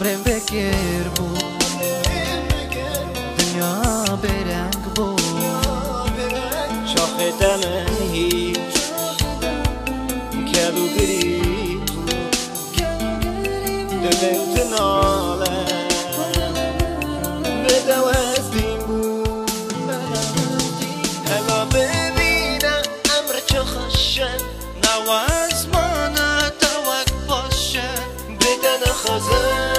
امرم بگیر بود دنیا برنگ بود شاخ دمه هیچ کلو گری دلم تناله بدوستیم بود هلا ببینم امر چه خوشه نواز مانا توک باشه بدن خزه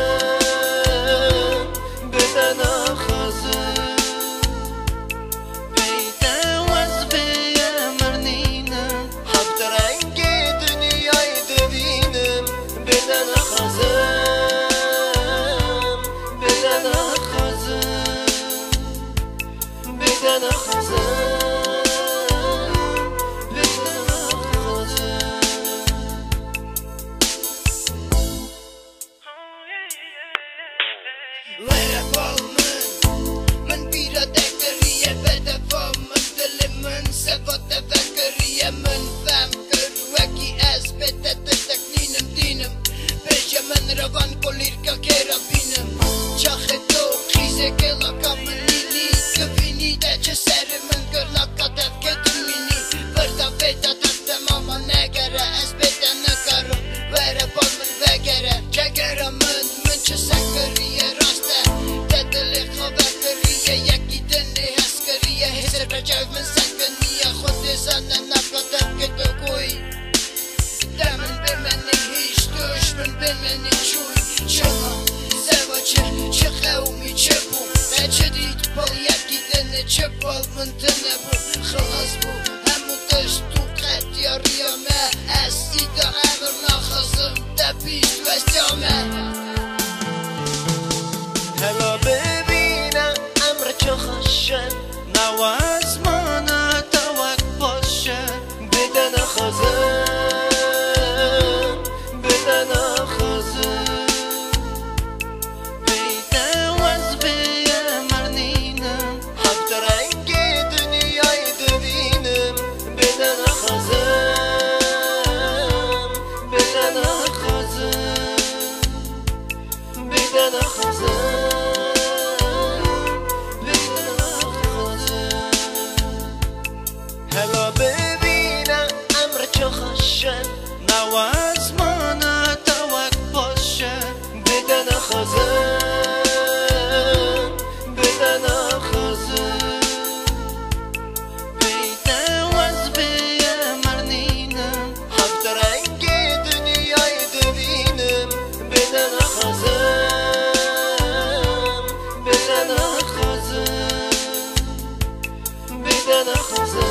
من بیرا دکریه بده با من دل من سوات وکریه من فهم کرد وکی از بده تکنینم دینم پیش من روان کلیر که کرا بینم چاخ دو خیزه که لکا من لیلی کفینی ده چه سر من گر لکا دف که دمینی بردا بیتا دفت ماما نگره از بده نگرم وره با من وگره چگره من چه سکریه راسته دل خوابکریه یکی دنی هسکریه حسر رجاو من سکنیه خود زنه نکدم که تو گوی دمن به منی هیچ دشمن به منی چوی چما زواجه چه قومی چه بو چه دید بال یکی دنه چه بال من تنه بو خلاص بو همون دشت تو قد یاریامه از دیده امر نخواستم دپیش تو از جامه هلا ببینم امر چه خوشه نواز مانا توک باشه بدن خزه بیده وز بیه مرنینم حق رنگ دنیای دوینم بدن خزه بدن خزه هلا ببینم امر چه خوشه نواز مانا توک باشه بدن خزه بیده وز بیه مرنینم حق رنگ دنیای دوینم بدن خزه بدن خزه